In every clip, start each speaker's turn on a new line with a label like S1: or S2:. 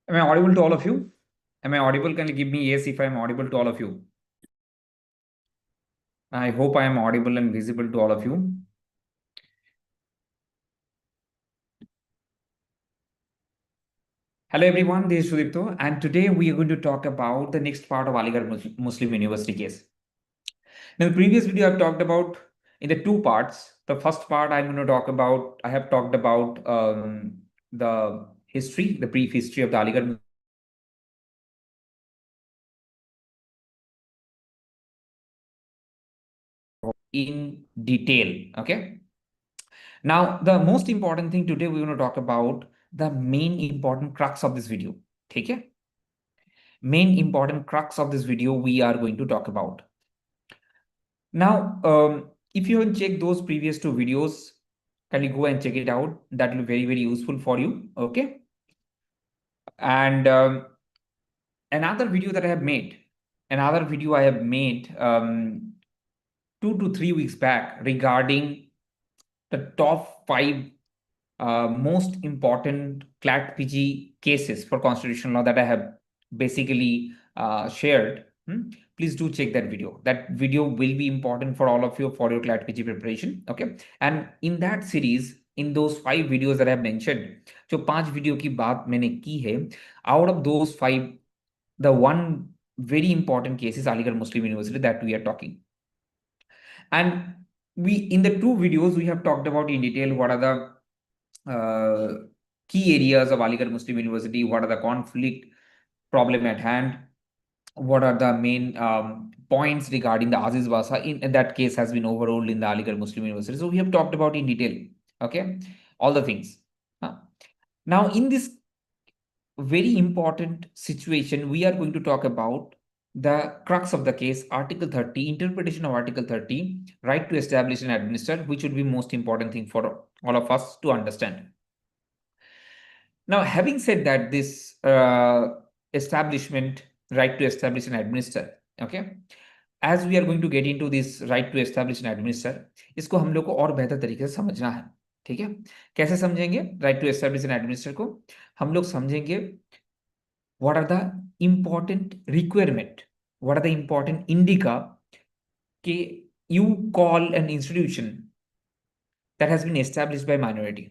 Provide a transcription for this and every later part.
S1: Am I audible to all of you? Am I audible? Can you give me yes if I am audible to all of you? I hope I am audible and visible to all of you. Hello everyone, this is Sudipto, and today we are going to talk about the next part of Aligarh Muslim University case. Now, the previous video I've talked about in the two parts. The first part I'm going to talk about, I have talked about the history, the brief history of the Aligarh in detail. Okay. Now, the most important thing today we're going to talk about the main important crux of this video. Okay? Main important crux of this video we are going to talk about. Now, if you haven't checked those previous two videos, can you go and check it out? That will be very, very useful for you. Okay. And another video that I have made, 2 to 3 weeks back regarding the top 5 most important CLAT PG cases for constitutional law that I have basically shared. Please do check that video. That video will be important for all of you for your CLAT PG preparation. Okay. And in that series, in those 5 videos that I have mentioned, जो 5 video की बात मैंने की है, out of those 5, the one very important case is Aligarh Muslim University that we are talking. And we, in the 2 videos, we have talked about in detail what are the key areas of Aligarh Muslim University, what are the conflict problem at hand, what are the main points regarding the Aziz Basa in that case has been overruled in the Aligarh Muslim University. So we have talked about in detail, okay, all the things. Now, in this very important situation, we are going to talk about the crux of the case, Article 30, interpretation of Article 30, right to establish and administer, which would be most important thing for all of us to understand. Now, having said that, this establishment, right to establish and administer, okay, as we are going to get into this right to establish and administer, इसको हम लोग को और बेहतर तरीके से समझना है. ठीक है, कैसे समझेंगे right to establish and administer को? हम लोग समझेंगे what are the important requirement, what are the important indica कि you call an institution that has been established by minority.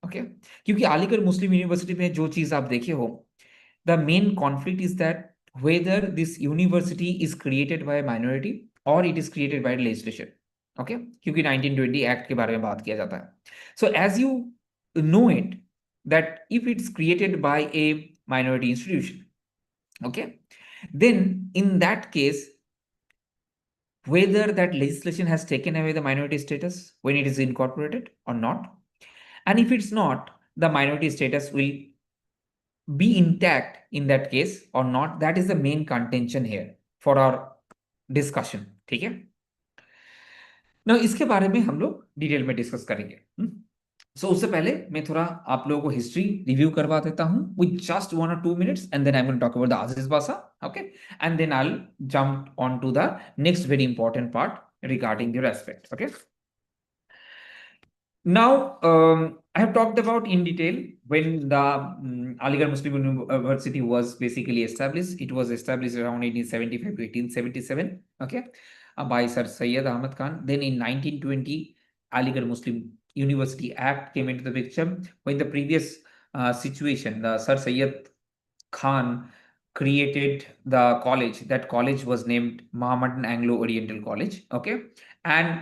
S1: Okay, क्योंकि अलीगढ़ मुस्लिम यूनिवर्सिटी में जो चीज आप देखे हो, the main conflict is that whether this university is created by a minority or it is created by legislation. Okay, क्योंकि 1920 act के बारे में बात किया जाता है. So as you know it, that if it's created by a minority institution, okay, then in that case, whether that legislation has taken away the minority status when it is incorporated or not, and if it's not, the minority status will be intact in that case or not. That is the main contention here for our discussion. ठीक है, now इसके बारे में हम लोग detail में discuss करेंगे. सो उससे पहले मैं थोड़ा आप लोगों को हिस्ट्री रिव्यू करवा देता हूं with just 1 or 2 minutes, and then I'm going to talk about the Aziz Basa, okay, and then I'll jump on to the next very important part regarding your aspect. Okay, now I have talked about in detail when the Aligarh Muslim University was basically established. It was established around 1875 to 1877, okay, by Sir Syed Ahmad Khan. Then in 1920, Aligarh Muslim University Act came into the picture. When the previous situation, the Sir Syed Khan created the college. That college was named Mohammedan Anglo Oriental College. Okay, and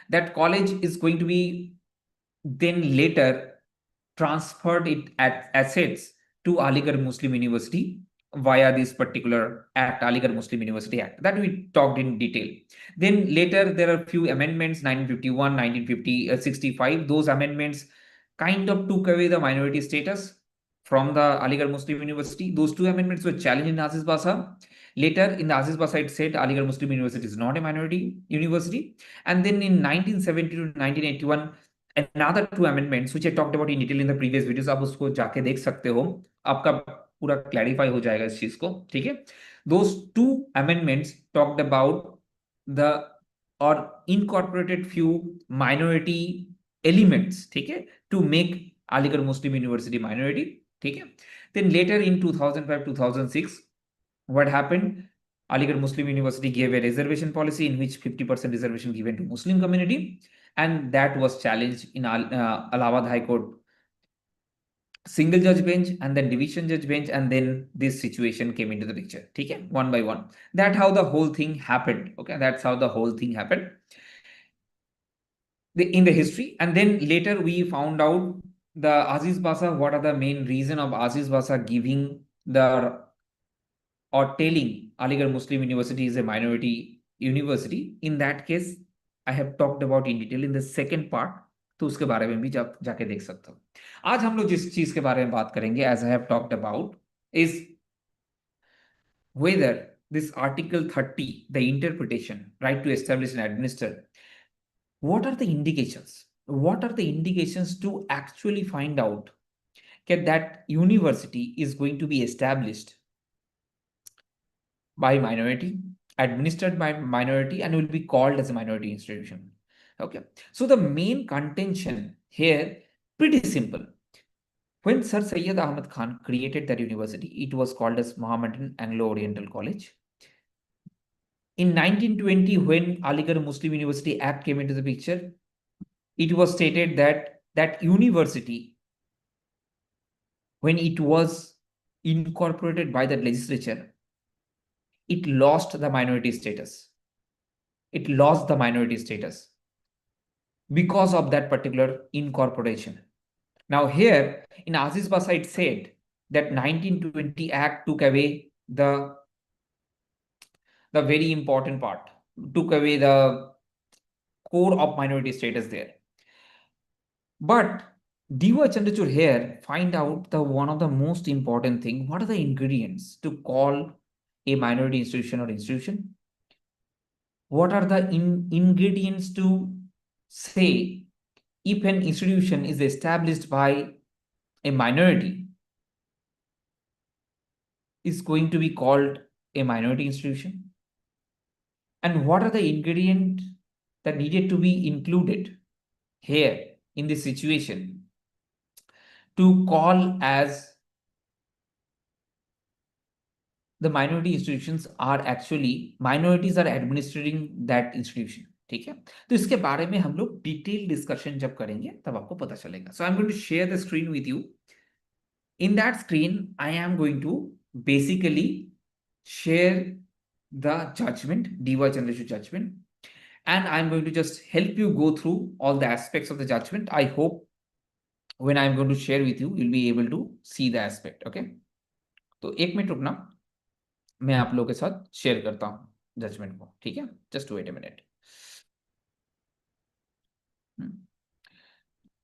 S1: that college is going to be then later transferred it at assets to Aligarh Muslim University via this particular act, Aligarh Muslim University Act, that we talked in detail. Then later there are few amendments, 1951, 1950, 65. Those amendments kind of took away the minority status from the Aligarh Muslim University. Those two amendments were challenged in Aziz Basa. Later in the Aziz Basa, it said Aligarh Muslim University is not a minority university. And then in 1970 to 1981, another 2 amendments which I talked about in detail in the previous videos, आप उसको जाके देख सकते हो, आपका पूरा clarify हो जाएगा इस चीज को. ठीक है, those 2 amendments talked about the or incorporated few minority elements, ठीक है, to make Aligarh Muslim University minority. ठीक है. Then later in 2005-2006, what happened? Aligarh Muslim University gave a reservation policy in which 50% reservation given to Muslim community, and that was challenged in Allahabad High Court single judge bench and then division judge bench, and then this situation came into the picture. Okay, one by one. That's how the whole thing happened. Okay, that's how the whole thing happened in the history. And then later we found out the Aziz Basa. What are the main reason of Aziz Basa giving the or telling Aligarh Muslim University is a minority university? In that case, I have talked about in detail in the second part. तो उसके बारे में भी जाके देख सकते हो. आज हम लोग जिस चीज के बारे में बात करेंगे, as I have talked about, is whether this Article 30, the interpretation, right to establish and administer, what are the indications? What are the indications to actually find out that university is going to be established by minority, administered by minority, and will be called as a minority institution? Okay. So the main contention here, pretty simple. When Sir Syed Ahmad Khan created that university, it was called as Mohammedan Anglo-Oriental College. In 1920, when Aligarh Muslim University Act came into the picture, it was stated that that university, when it was incorporated by the legislature, it lost the minority status. It lost the minority status because of that particular incorporation. Now here in Aziz Basa, it said that 1920 Act took away the very important part, took away the core of minority status there. But D.Y. Chandrachud here find out the one of the most important thing. What are the ingredients to call a minority institution or institution? What are the ingredients to say if an institution is established by a minority is going to be called a minority institution? And what are the ingredients that needed to be included here in this situation to call as the minority institutions are actually minorities are administering that institution? ठीक है, तो इसके बारे में हम लोग detail discussion जब करेंगे तब आपको पता चलेगा. So I'm going to share the screen with you. In that screen, I am going to basically share the judgment, D.Y. Chandrachud judgment, and I'm going to just help you go through all the aspects of the judgment. I hope when I'm going to share with you, you'll be able to see the aspect. Okay. तो एक minute रुकना, मैं आप लोगों के साथ share करता हूं जजमेंट को. ठीक है, just wait a minute.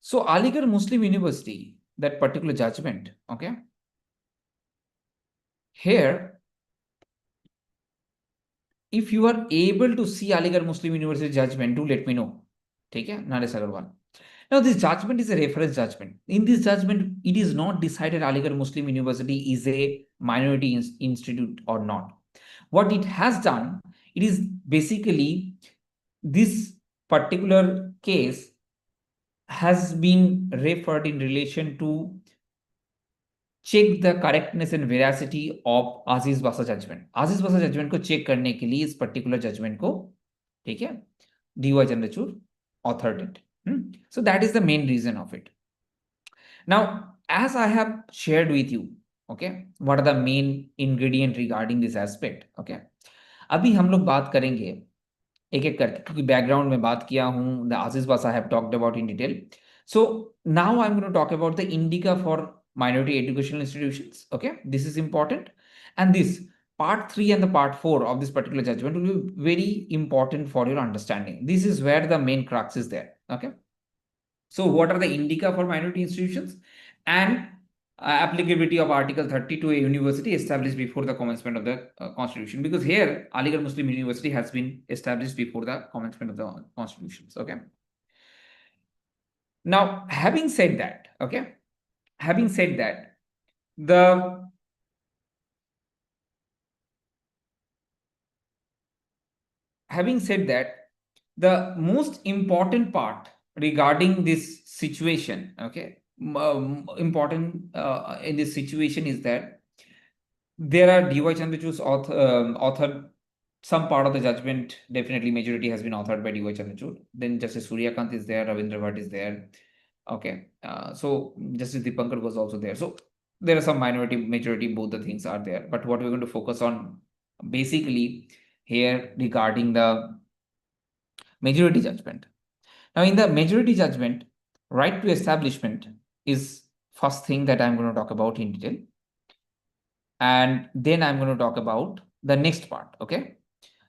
S1: So Aligarh Muslim University, that particular judgment, okay, here if you are able to see Aligarh Muslim University judgment, do let me know. ठीक है, Naresh Agarwal. Now this judgment is a reference judgment. In this judgment, it is not decided Aligarh Muslim University is a minority institute or not. What it has done, it is basically this particular case has been referred in relation to check the correctness and veracity of Aziz Basa judgment. Aziz Basa judgment को check करने के लिए इस particular judgment को, ठीक है, D.Y. Chandrachud authored it. So that is the main reason of it. Now, as I have shared with you, okay, what are the main ingredient regarding this aspect? Okay, अभी हम लोग बात करेंगे एक एक करके, क्योंकि बैकग्राउंड में बात किया हूं. The Aziz Basa I have talked about in detail. So now I'm going to talk about the indica for minority educational institutions. Okay, this is important, and this part 3 and the part 4 of this particular judgment will be very important for your understanding. This is where the main crux is there. Okay, so what are the indica for minority institutions and applicability of Article 30 to a university established before the commencement of the constitution? Because here Aligarh Muslim University has been established before the commencement of the constitutions. Okay, now having said that, okay, having said that, the most important part regarding this situation, okay, important in this situation is that there are D.Y. Chandrachud's authored some part of the judgment. Definitely, majority has been authored by D.Y. Chandrachud. Then Justice Suryakant is there, Ravindra Bhatt is there. Okay, so Justice Dipankar was also there. So there are some minority, majority, both the things are there. But what we're going to focus on basically here regarding the majority judgment. Now, in the majority judgment, right to establishment is first thing that I'm going to talk about in detail. And then I'm going to talk about the next part. Okay.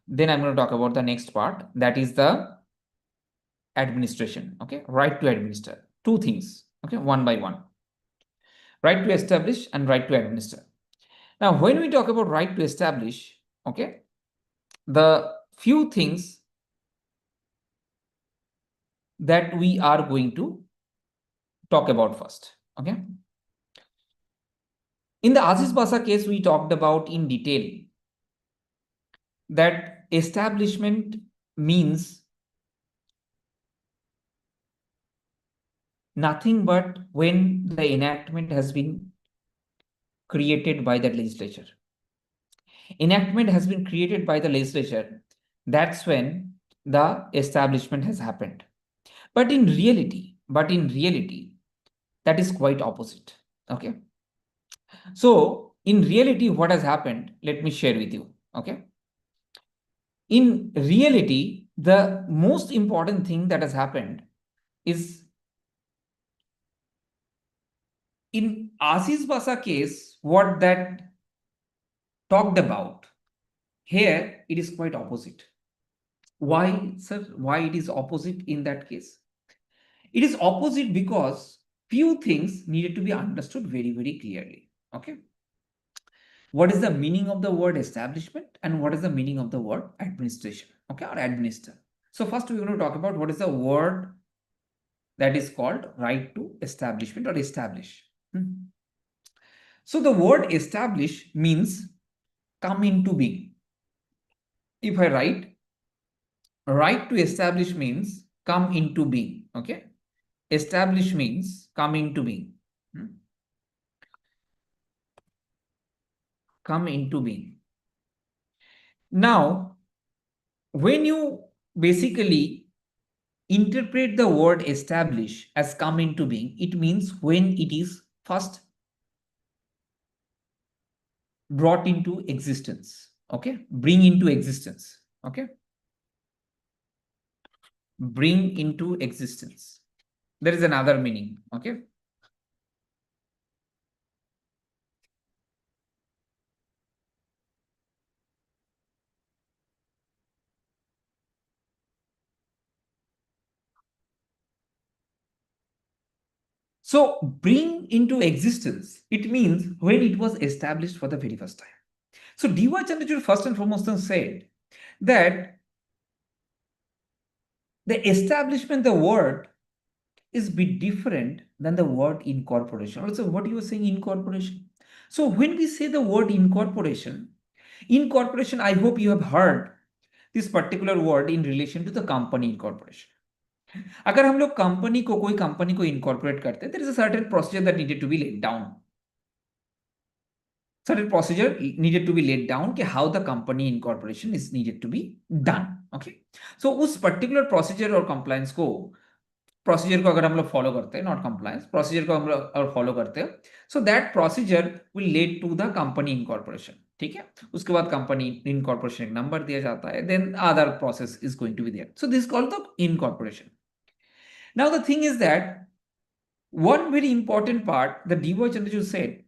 S1: Then I'm going to talk about the next part, that is the administration. Okay. Right to administer. Two things. Okay. One by one. Right to establish and right to administer. Now, when we talk about right to establish, okay, the few things that we are going to talk about first. Okay. In the Aziz Basa case, we talked about in detail that establishment means nothing but when the enactment has been created by the legislature. Enactment has been created by the legislature. That's when the establishment has happened. But in reality, that is quite opposite. Okay. So in reality, what has happened? Let me share with you. Okay. In reality, the most important thing that has happened is in Aziz Basa case, what that talked about, here it is quite opposite. Why, sir? Why it is opposite in that case? It is opposite because few things needed to be understood very, very clearly. Okay. What is the meaning of the word establishment and what is the meaning of the word administration? Okay, or administer. So first we're going to talk about what is the word that is called right to establishment or establish. So the word establish means come into being. If I write right to establish means come into being. Okay. Establish means come into being. Come into being. Now, when you basically interpret the word establish as come into being, it means when it is first brought into existence. Okay. Bring into existence. Okay. Bring into existence. There is another meaning. Okay. So bring into existence, it means when it was established for the very first time. So D.Y. Chandrachud first and foremost said that the establishment, the word is bit different than the word incorporation. Also, what you were saying, incorporation. So when we say the word incorporation, I hope you have heard this particular word in relation to the company incorporation. अगर हम लोग company को कोई company को incorporate करते हैं, there is a certain procedure that needed to be laid down. Certain procedure needed to be laid down कि how the company incorporation is needed to be done. Okay. So उस particular procedure और compliance को procedure को अगर हम लोग follow करते हैं, नॉट कंप्लायंस, प्रोसीजर को हम लोग अगर फॉलो करते हैं, so that procedure will lead to the company incorporation. ठीक है. उसके बाद कंपनी इनकॉर्पोरेशन एक नंबर दिया जाता है, then other process is going to be there. So this called the incorporation. Now the thing is that one very important part that D.Y. Chandrachud said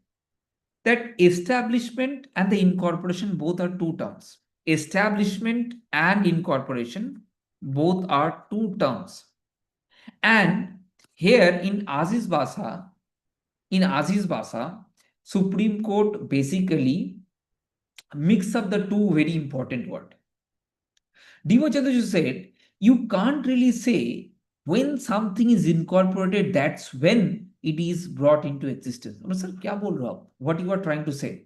S1: that establishment and the incorporation both are two terms. Establishment and incorporation both are two terms. And here in Aziz Basa, Supreme Court basically mix up the two very important words. D.Y. Chandrachud said, you can't really say when something is incorporated, that's when it is brought into existence. Sir, kya bol rahe ho? What you are trying to say?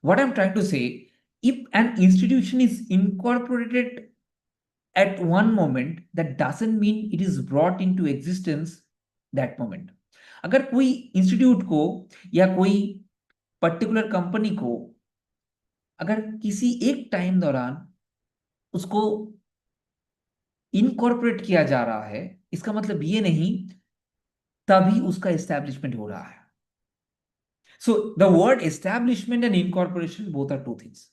S1: What I'm trying to say, if an institution is incorporated at one moment, that doesn't mean it is brought into existence that moment. अगर कोई institute को या कोई particular company को अगर किसी एक time दौरान उसको इनकॉर्पोरेट किया जा रहा है, इसका मतलब ये नहीं तभी उसका एस्टैब्लिशमेंट हो रहा है. So the word establishment and incorporation both are two things.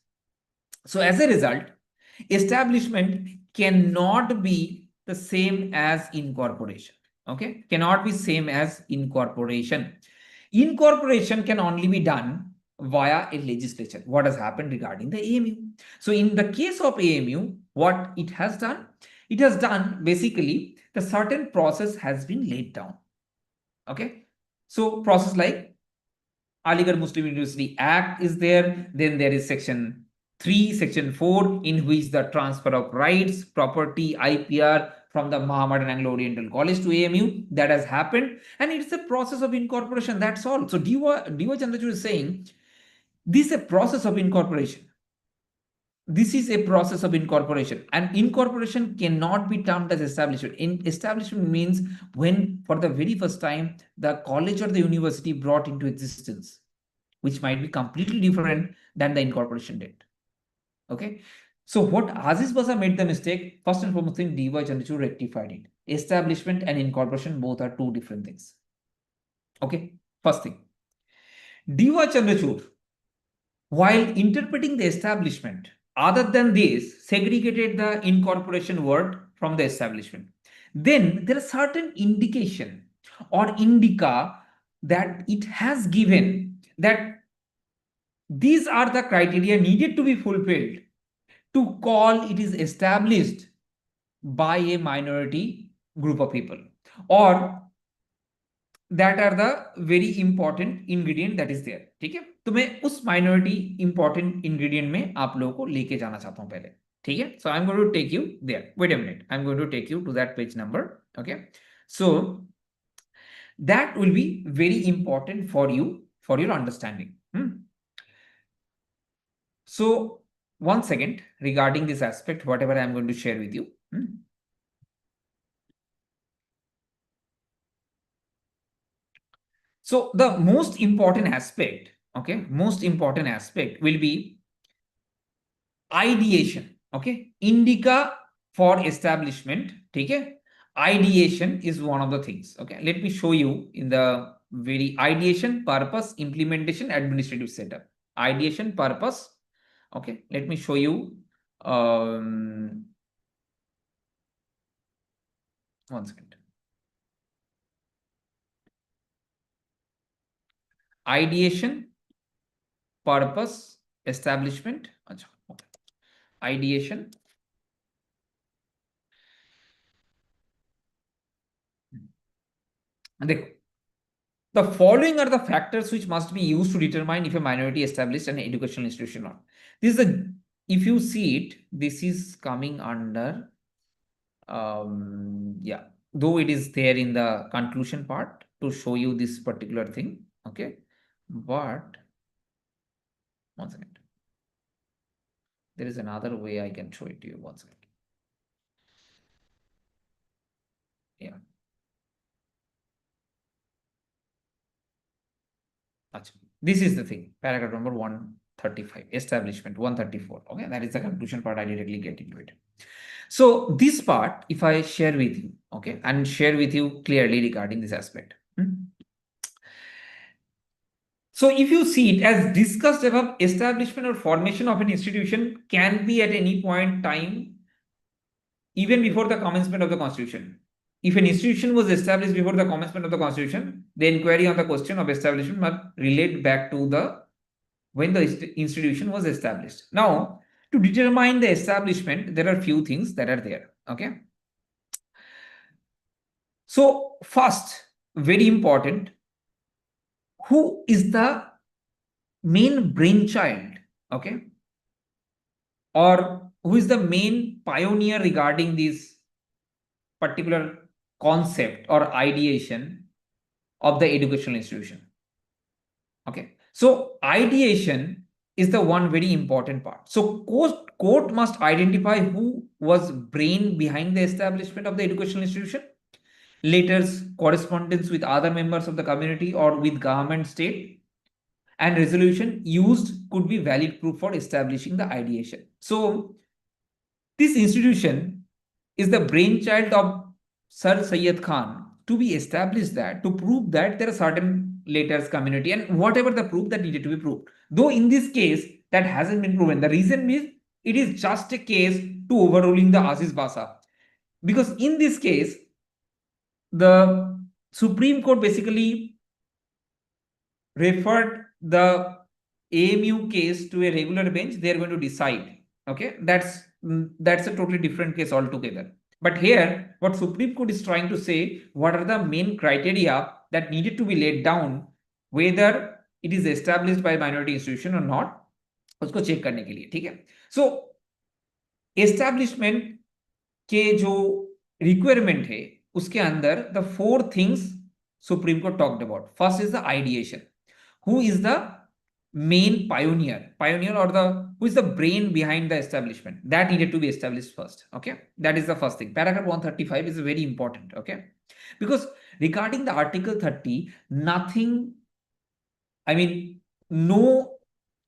S1: So as a result, establishment cannot be the same as incorporation. Okay, cannot be same as incorporation. Incorporation can only be done via a legislature. What has happened regarding the AMU? So in the case of AMU, what it has done? It has done basically the certain process has been laid down. Okay, so process like Aligarh Muslim University Act is there. Then there is Section 3, Section 4, in which the transfer of rights, property, IPR from the Mohammedan Anglo-Oriental College to AMU, that has happened. And it's a process of incorporation. That's all. So D.Y. Chandrachud is saying, this is a process of incorporation. This is a process of incorporation, and incorporation cannot be termed as establishment. In establishment means when for the very first time the college or the university brought into existence, which might be completely different than the incorporation date. Okay, so what Aziz Basa made the mistake, first and foremost thing, D.Y. Chandrachud rectified it. Establishment and incorporation both are two different things. Okay, first thing, D.Y. Chandrachud, while interpreting the establishment, other than this, segregated the incorporation word from the establishment. Then there are certain indication or indica that it has given that these are the criteria needed to be fulfilled to call it is established by a minority group of people, or that are the very important ingredient that is there. ठीक है, तो मैं उस minority important ingredient में आप लोगों को लेके जाना चाहता हूं पहले. ठीक है, so I'm going to take you there. Wait a minute, I'm going to take you to that page number. Okay, so that will be very important for you, for your understanding. So one second, regarding this aspect, whatever I'm going to share with you. So the most important aspect, okay, most important aspect will be ideation. Okay, indica for establishment. Okay, ideation is one of the things. Okay, let me show you in the very ideation, purpose, implementation, administrative setup. Ideation, purpose. Okay, let me show you. One second. Ideation, purpose, establishment. Okay. Ideation. The following are the factors which must be used to determine if a minority established an educational institution or not. This is the, if you see it, this is coming under, yeah, though it is there in the conclusion part to show you this particular thing. Okay, but one second. There is another way I can show it to you. One second. Yeah. This is the thing, paragraph number 135, establishment 134. Okay, that is the conclusion part. I directly get into it. So this part, if I share with you, okay, and share with you clearly regarding this aspect. So if you see it as discussed above, establishment or formation of an institution can be at any point time, even before the commencement of the constitution. If an institution was established before the commencement of the constitution, the inquiry on the question of establishment must relate back to the when the institution was established. Now, to determine the establishment, there are few things that are there. Okay. So first, very important, who is the main brainchild? Okay. Or who is the main pioneer regarding this particular concept or ideation of the educational institution? Okay. So ideation is the one very important part. So court must identify who was brain behind the establishment of the educational institution. letters, correspondence with other members of the community or with government, state, and resolution used could be valid proof for establishing the ideation. So this institution is the brainchild of Sir Syed Khan to be established, that to prove that there are certain letters, community, and whatever the proof that needed to be proved. Though in this case that hasn't been proven. The reason is it is just a case to overruling the Aziz Basa, because in this case the Supreme Court basically referred the AMU case to a regular bench. They are going to decide. Okay, that's a totally different case altogether. But here, what Supreme Court is trying to say, what are the main criteria that needed to be laid down, whether it is established by minority institution or not, उसको check करने के लिए, ठीक है. So establishment के जो requirement है उसके अंदर the 4 things supreme court talked about. First is the ideation. Who is the main pioneer or the who is the brain behind the establishment? That needed to be established first. Okay, that is the first thing. Paragraph 135 is very important. Okay, because regarding the Article 30, nothing, I mean, no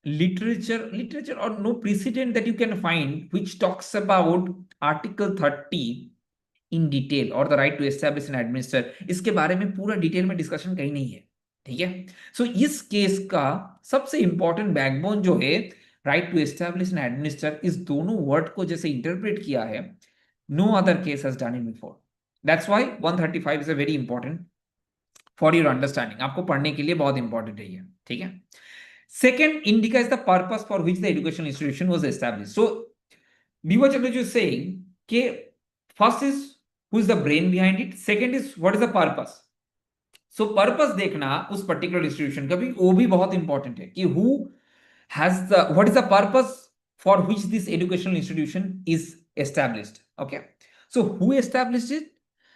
S1: literature or no precedent that you can find which talks about Article 30 in detail or the right to establish and administer. इसके बारे में पूरा detail में discussion कहीं नहीं है, ठीक है. सो इस केस का सबसे इंपॉर्टेंट बैकबोन जो है right to establish and administer, इस दोनों वर्ड को जैसे इंटरप्रेट किया है, no other case has done it before. That's why 135 is a very important for your understanding. आपको पढ़ने के लिए बहुत इंपॉर्टेंट है ये, ठीक है. Second indicates the purpose for which the educational institution was established. So D.Y. Chandrachud is saying कि first is who is the brain behind it, second is what is the purpose. So purpose देखना उस particular institution का भी वो भी बहुत important है कि who has the what is the purpose for which this educational institution is established. Okay, so who established it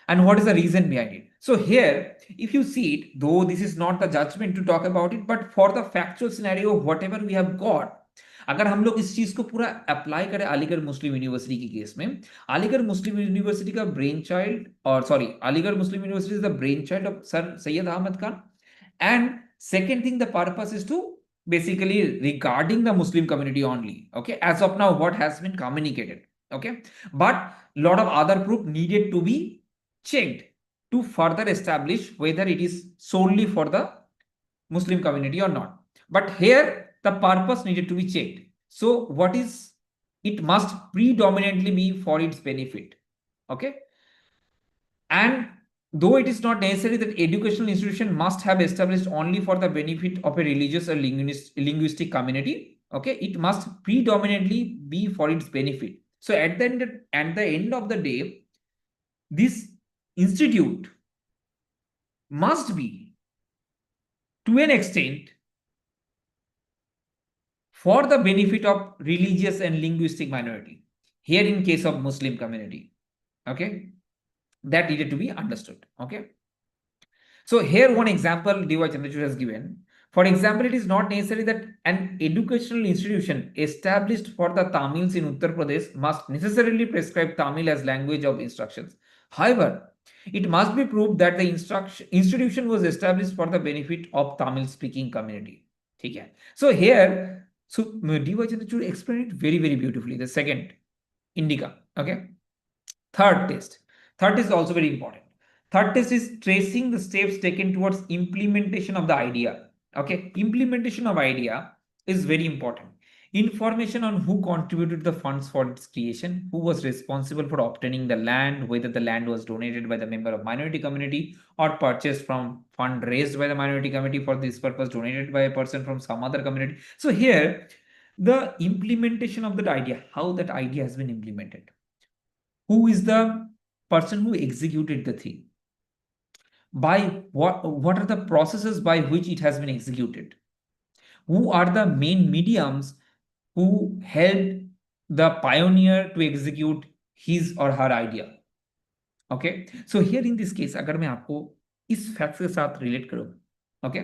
S1: and what is the reason behind it. So here, if you see it, though this is not the judgment to talk about it, but for the factual scenario, whatever we have got, अगर हम लोग इस चीज को पूरा apply करें Aligarh Muslim University के case में, अलीगढ़ मुस्लिम यूनिवर्सिटी का ब्रेन चाइल्ड और sorry Aligarh Muslim University is the brain child of Sir Syed Ahmad Khan. And second thing, the purpose is to basically regarding the Muslim community only. Okay, as of now what has been communicated. Okay, but lot of other proof needed to be checked to further establish whether it is solely for the Muslim community or not. But here the purpose needed to be checked. So what is, it must predominantly be for its benefit. Okay, and though it is not necessary that educational institution must have established only for the benefit of a religious or linguistic community, okay, it must predominantly be for its benefit. So at the end of the day, this institute must be to an extent for the benefit of religious and linguistic minority, here in case of Muslim community. Okay, that needed to be understood. Okay, so here one example D.Y. Chandrachud has given. For example, it is not necessary that an educational institution established for the Tamils in Uttar Pradesh must necessarily prescribe Tamil as language of instructions. However, it must be proved that the institution was established for the benefit of Tamil speaking community. Okay, so here D.Y. Chandrachud explained it very, very beautifully. The second indica. Okay, third test is also very important. Third test is tracing the steps taken towards implementation of the idea. Okay, implementation of idea is very important. Information on who contributed the funds for its creation, who was responsible for obtaining the land, whether the land was donated by the member of minority community or purchased from fund raised by the minority committee for this purpose, donated by a person from some other community. So here the implementation of that idea, how that idea has been implemented, who is the person who executed the thing, by what are the processes by which it has been executed, who are the main mediums who helped the pioneer to execute his or her idea. Okay, so here in this case अगर मैं आपको इस fact के साथ relate करूं, okay,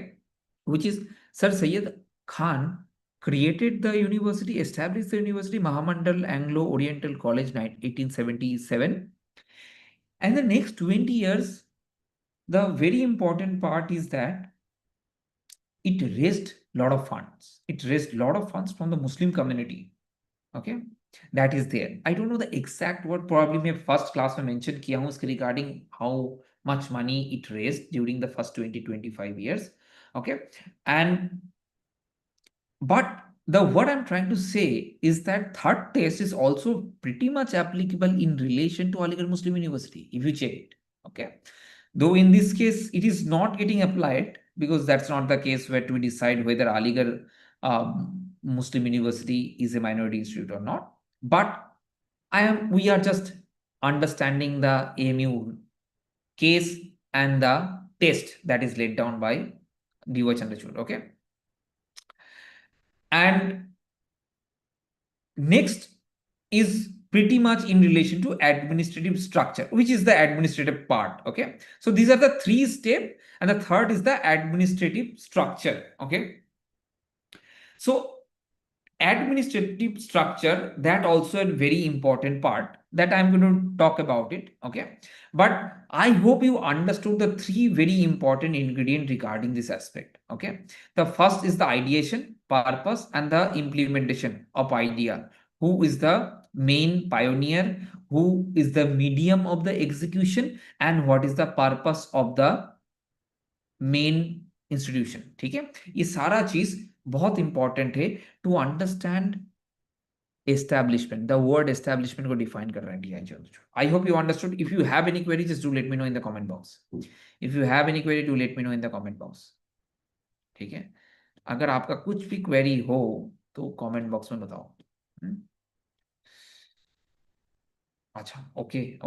S1: which is Sir Syed Khan created the university, established the university, Mahamandal Anglo Oriental College 1877, and the next 20 years the very important part is that it raised a lot of funds. It raised a lot of funds from the Muslim community. Okay, that is there. I don't know the exact word. Probably my first class में mention किया हूँ इसके regarding how much money it raised during the first 20-25 years. Okay, and but the what I'm trying to say is that third test is also pretty much applicable in relation to Aligarh Muslim University if you check it. Okay, though in this case it is not getting applied because that's not the case where to decide whether Aligarh Muslim University is a minority institute or not. But we are just understanding the AMU case and the test that is laid down by D.Y. Chandrachud. Okay. And next is pretty much in relation to administrative structure, which is the administrative part. Okay. So these are the three steps, and the third is the administrative structure. Okay. So administrative structure, that also a very important part that I'm going to talk about it. Okay, but I hope you understood the three very important ingredients regarding this aspect. Okay, the first is the ideation, purpose, and the implementation of idea. Who is the main pioneer, who is the medium of the execution, and what is the purpose of the main institution. ठीक है, ये सारा चीज बहुत important है to understand establishment. The word establishment को define कर रहा है DI Chandrachud. I hope you understood. If you have any query just do let me know in the comment box. If you have any query do let me know in the comment box. ठीक है, अगर आपका कुछ भी query हो तो comment box में बताओ. Acha, okay.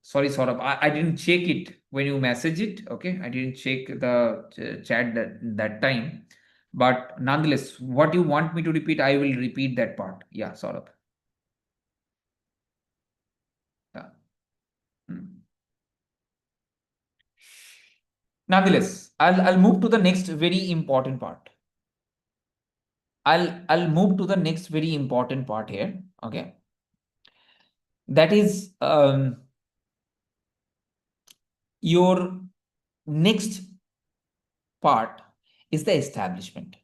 S1: Sorry, Saurabh. I didn't check it when you message it. Okay, I didn't check the chat that time. But nonetheless, what you want me to repeat, I will repeat that part. Yeah, Saurabh. Yeah. Nonetheless, I'll move to the next very important part. I'll move to the next very important part here. Okay. That is your next part is the establishment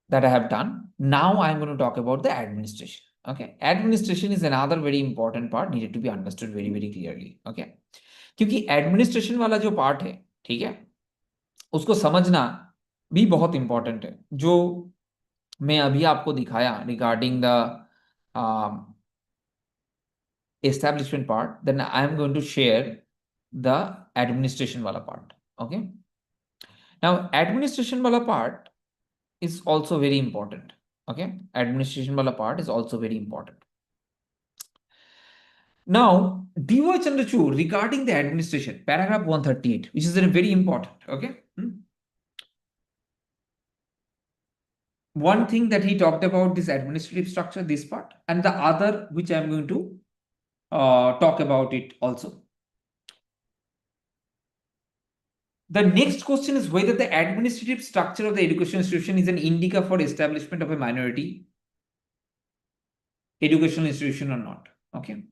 S1: that I have done. Now I'm going to talk about the administration. Okay, administration is another very important part needed to be understood very very clearly. Okay, क्योंकि administration वाला जो part है, ठीक है, उसको समझना भी बहुत important है. जो मैं अभी आपको दिखाया regarding the establishment part, then I am going to share the administration wala part. Okay, now administration wala part is also very important. Okay, administration wala part is also very important. Now, D.Y. Chandrachud regarding the administration, paragraph 138, which is very important. Okay, one thing that he talked about this administrative structure, this part, and the other which I'm going to talk about it also. The next question is whether the administrative structure of the educational institution is an indicator for establishment of a minority educational institution or not. Okay.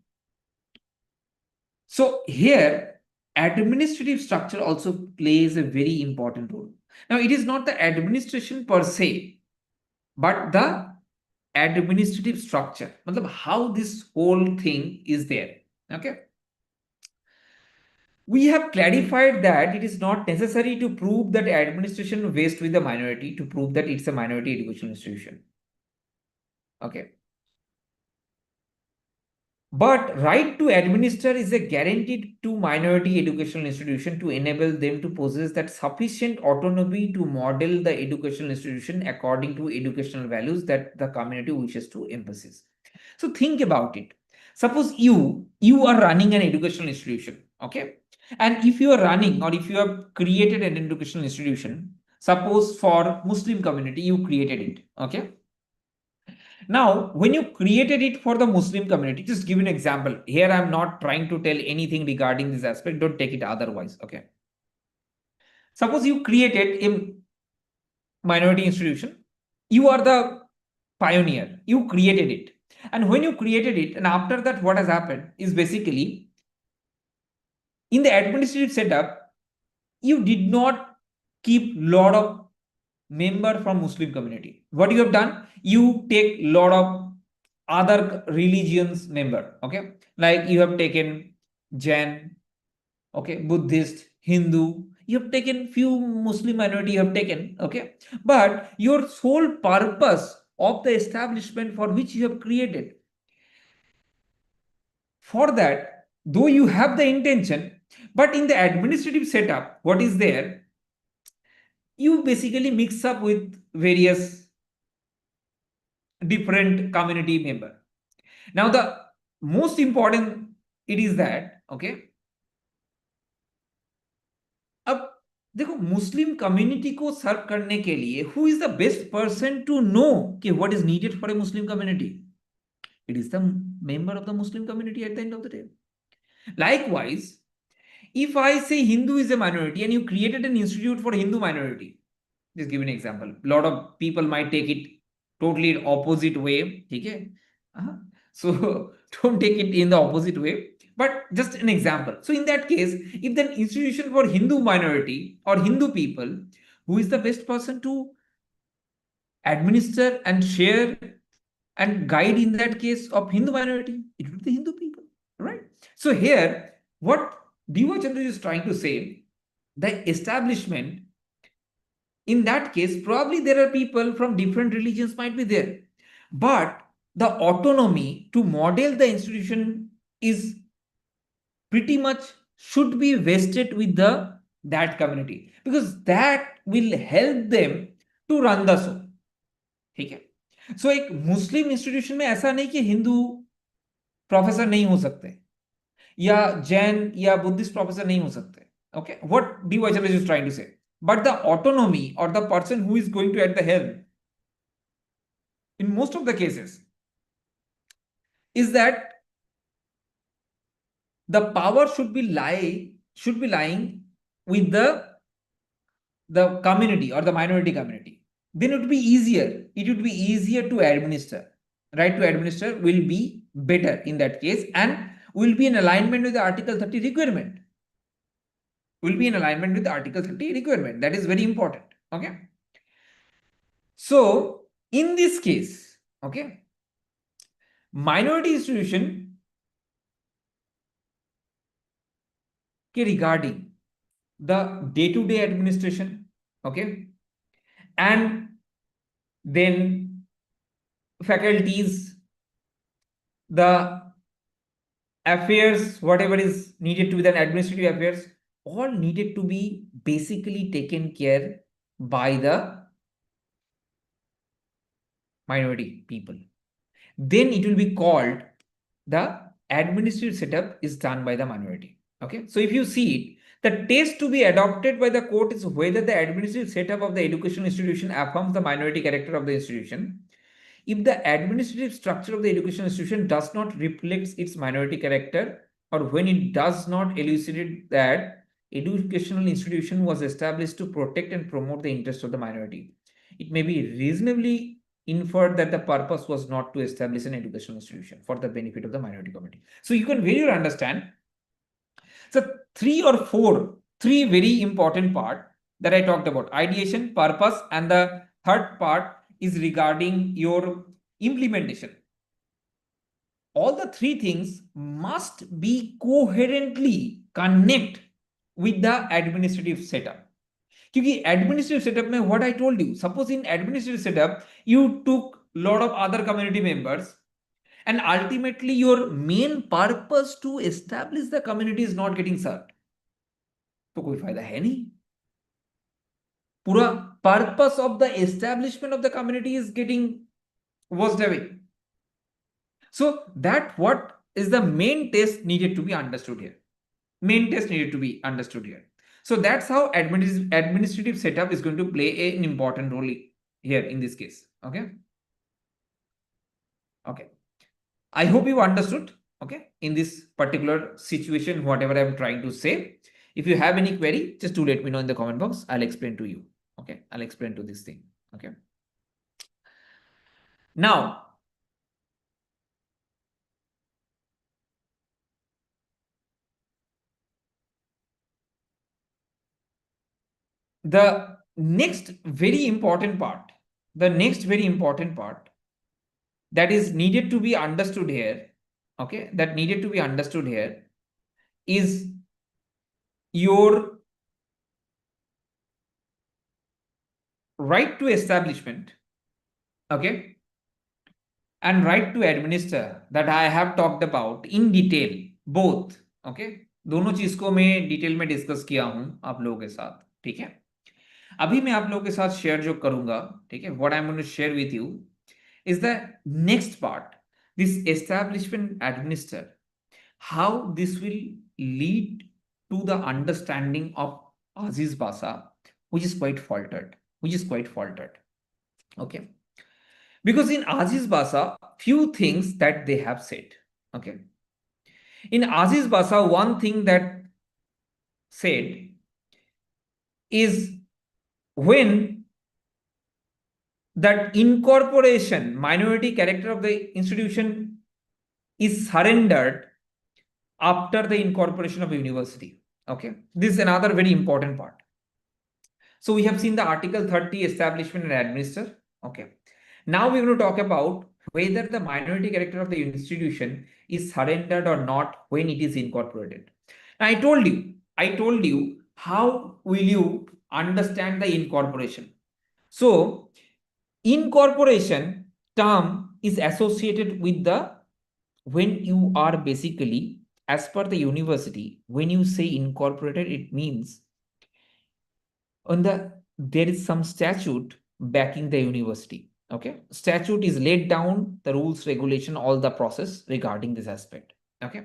S1: So here, administrative structure also plays a very important role. Now, it is not the administration per se, but the administrative structure, मतलब how this whole thing is there. Okay. We have clarified that it is not necessary to prove that administration waste with the minority to prove that it's a minority educational institution. Okay. But right to administer is a guaranteed to minority educational institution to enable them to possess that sufficient autonomy to model the educational institution according to educational values that the community wishes to emphasize. So think about it. Suppose you are running an educational institution. Okay. And if you are running or if you have created an educational institution, suppose for Muslim community, you created it. Okay. Now, when you created it for the Muslim community, just give an example. Here, I'm not trying to tell anything regarding this aspect. Don't take it otherwise. Okay. Suppose you created a minority institution. You are the pioneer. You created it. And when you created it, and after that, what has happened is basically in the administrative setup, you did not keep lot of member from Muslim community. What you have done, you take lot of other religions member, okay, like you have taken Jain, okay, Buddhist, Hindu, you have taken few Muslim minority, you have taken, okay, but your sole purpose of the establishment for which you have created, for that, though you have the intention, but in the administrative setup, what is there, you basically mix up with various different community member. Now the most important it is that, okay, अब देखो Muslim community को सर्व करने के लिए who is the best person to know कि what is needed for a Muslim community, it is the member of the Muslim community at the end of the day. Likewise, if I say Hindu is a minority and you created an institute for Hindu minority, just give an example, a lot of people might take it totally opposite way, okay, so don't take it in the opposite way, but just an example. So in that case, if the institution for Hindu minority or Hindu people, who is the best person to administer and share and guide in that case of Hindu minority? It would be the Hindu people, right? So here, what Diva Chandra is trying to say, the establishment, in that case, probably there are people from different religions might be there, but the autonomy to model the institution is pretty much should be vested with the that community, because that will help them to run the show. ठीक है, सो एक मुस्लिम institution में ऐसा नहीं कि Hindu professor नहीं हो सकते या जैन या बुद्धिस्ट प्रोफेसर नहीं हो सकते, okay, what D. Vaichandra is trying to say, but the autonomy or the person who is going to at the helm in most of the cases is that the power should be lying with the community or the minority community. Then it would be easier to administer, right? To administer will be better in that case and will be in alignment with the Article 30 requirement. Will be in alignment with the Article 30 requirement. That is very important. Okay. So in this case, okay, minority institution regarding the day-to-day administration, okay, and then faculties, the affairs, whatever is needed to be done, administrative affairs, all needed to be basically taken care by the minority people. Then it will be called the administrative setup is done by the minority. Okay, so if you see it, the test to be adopted by the court is whether the administrative setup of the educational institution affirms the minority character of the institution. If the administrative structure of the educational institution does not reflect its minority character, or when it does not elucidate that educational institution was established to protect and promote the interests of the minority, it may be reasonably inferred that the purpose was not to establish an educational institution for the benefit of the minority community. So you can very well understand. So three very important part that I talked about: ideation, purpose, and the third part is regarding your implementation. All the three things must be coherently connect with the administrative setup. क्योंकि administrative setup में what I told you, suppose in administrative setup you took lot of other community members and ultimately your main purpose to establish the community is not getting served, तो कोई फायदा है नहीं. पूरा purpose of the establishment of the community is getting washed away. So that what is the main test needed to be understood here. Main test needed to be understood here. So that's how administrative setup is going to play an important role here in this case. Okay. Okay. I hope you understood. Okay. In this particular situation, whatever I'm trying to say. If you have any query, just do let me know in the comment box. I'll explain to you. Okay. I'll explain to this thing. Okay. Now, the next very important part, that is needed to be understood here, okay, that needed to be understood here is your right to establishment, okay, and right to administer that I have talked about in detail, both, okay, दोनों चीज को मैं detail में discuss किया हूं आप लोगों के साथ, ठीक है। अभी मैं आप लोगों के साथ शेयर जो करूंगा, ठीक है, what I am going to share with you is the next part, this establishment administer, how this will lead to the understanding of Aziz Basa, which is quite faltered, okay, because in Aziz Basa few things that they have said, okay, in Aziz Basa one thing that said is when that incorporation minority character of the institution is surrendered after the incorporation of a university, okay, this is another very important part. So we have seen the article 30 establishment and administer, okay, now we're going to talk about whether the minority character of the institution is surrendered or not when it is incorporated. Now, I told you how will you understand the incorporation. So incorporation term is associated with the, when you are basically, as per the university, when you say incorporated, it means on the, there is some statute backing the university, okay, statute is laid down, the rules, regulation, all the process regarding this aspect, okay.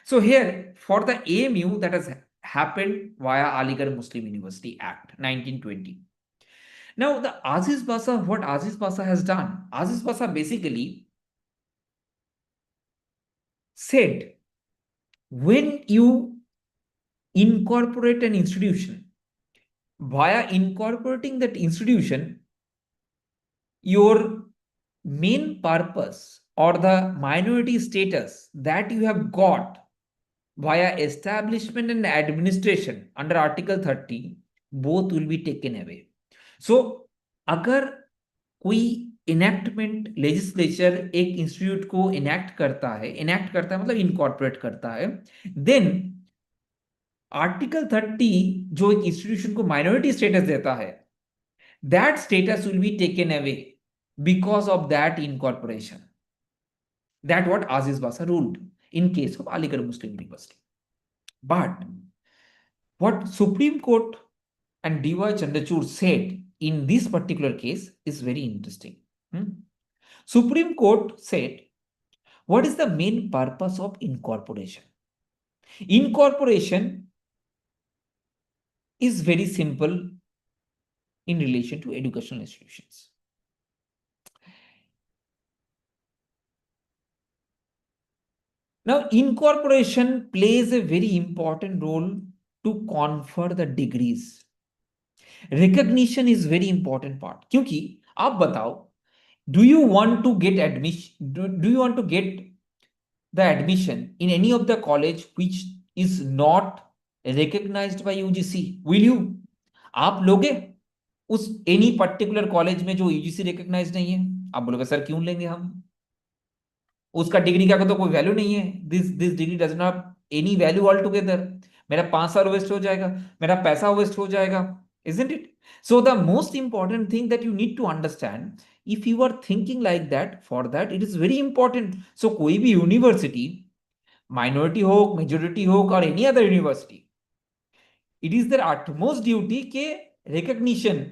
S1: So here for the AMU, that has happened via Aligarh Muslim University Act 1920. Now the Aziz Basa, what Aziz Basa has done, Aziz Basa basically said when you incorporate an institution, via incorporating that institution, your main purpose or the minority status that you have got via establishment and administration under article 30, both will be taken away. So अगर कोई enactment, legislature एक institute को enact करता है मतलब incorporate करता है, then article 30 जो एक इंस्टीट्यूशन को माइनॉरिटी स्टेटस देता है, that status will be taken away because of that incorporation. That what Aziz Basa ruled in case of Aligarh Muslim University. But what Supreme Court and D.Y. Chandrachud said in this particular case is very interesting. Supreme Court said, what is the main purpose of incorporation? Incorporation is very simple in relation to educational institutions. Now, incorporation plays a very important role to confer the degrees. Recognition is very important part. क्योंकि आप बताओ, do you want to get admission? Do you want to get the admission in any of the college which is not recognized by UGC? Will you? आप लोगे उस any particular college में जो UGC recognized नहीं है? आप बोलोगे sir क्यों लेंगे हम? उसका डिग्री का तो कोई वैल्यू नहीं है. This degree does not any value all together. मेरा 5 साल वेस्ट हो जाएगा, मेरा पैसा वेस्ट हो जाएगा, isn't it? So the most important thing that you need to understand, if you are thinking like that, for that it is very important. So कोई भी यूनिवर्सिटी, माइनॉरिटी हो, मेजोरिटी हो, और any other university, it is their utmost duty के recognition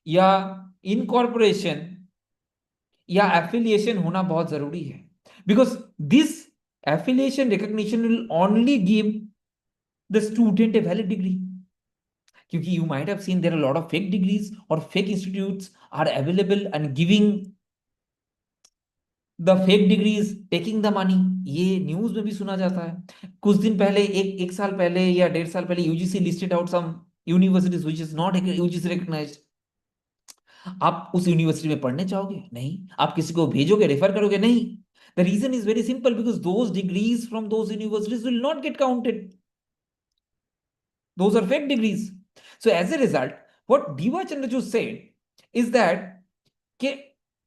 S1: या incorporation या affiliation होना बहुत जरूरी है, because this affiliation recognition will only give the student a valid degree. क्योंकि you might have seen there are lot of fake degrees और fake institutes are available and giving the fake degrees, taking the money. ये news में भी सुना जाता है. कुछ दिन पहले, एक साल पहले या 1.5 साल पहले, UGC listed out some universities which is not UGC recognised. आप उस यूनिवर्सिटी में पढ़ने चाहोगे? नहीं. आप किसी को भेजोगे, रेफर करोगे? नहीं. The reason is very simple, because those degrees from those universities will not get counted. Those are fake degrees. So as a result, what D.Y. Chandrachud said is that कि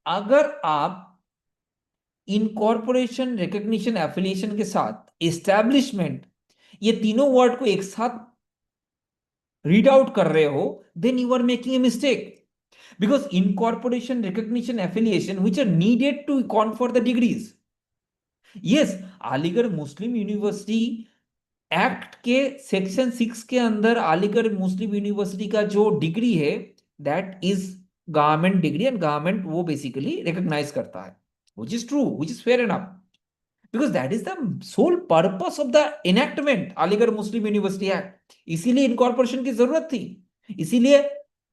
S1: अगर आप इनकॉर्पोरेशन, रिकॉग्निशन, एफिलिएशन के साथ establishment, ये तीनों word को एक साथ रीड आउट कर रहे हो, then you are making a mistake. Because incorporation, recognition, affiliation, which are needed to confer the degrees. Yes, Aligarh Muslim university act के सेक्शन 6 के अंदर अलीगढ़ मुस्लिम यूनिवर्सिटी का जो डिग्री है, that is government degree, and government वो basically recognise करता है, which is true, which is fair enough, because that is the sole purpose of the enactment Aligarh Muslim university act. इसीलिए incorporation की जरूरत थी, इसीलिए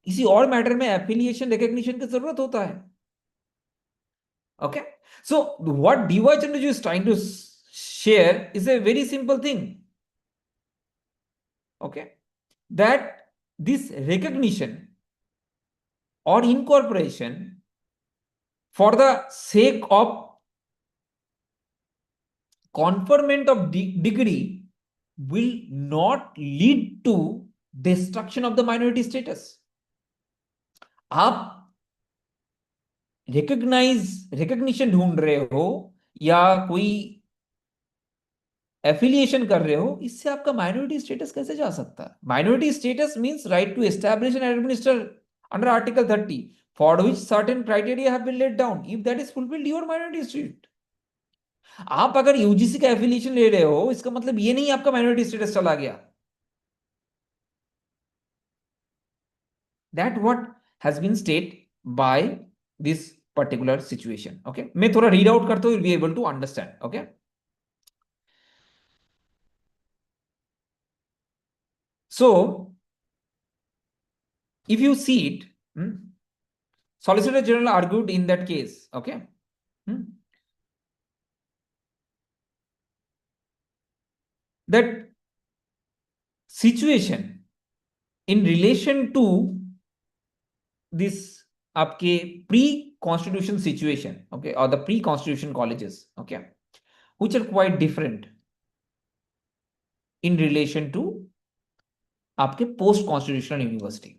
S1: किसी और मैटर में एफिलिएशन, रिकॉग्निशन की जरूरत होता है. Okay, so what D.Y. Chandrachud is trying to share is a very simple thing. Okay, that this recognition or incorporation for the sake of conferment of degree will not lead to destruction of the minority status. आप recognition ढूंढ रहे हो या कोई affiliation कर रहे हो, इससे आपका माइनॉरिटी स्टेटस कैसे जा सकता है? Minority status means right to establish and administer under article 30 for which certain criteria have been laid down. If that is fulfilled, your minority status. आप अगर यूजीसी का एफिलिएशन ले रहे हो, इसका मतलब ये नहीं आपका माइनॉरिटी स्टेटस चला गया. That what has been state by this particular situation. Okay, मैं थोड़ा रीड आउट करता हूं, you will be able to understand. Okay, so if you see it, Solicitor General argued in that case, okay, that situation in relation to this आपके pre-constitution situation, okay, or the pre-constitution colleges, okay, which are quite different in relation to आपके post-constitutional university.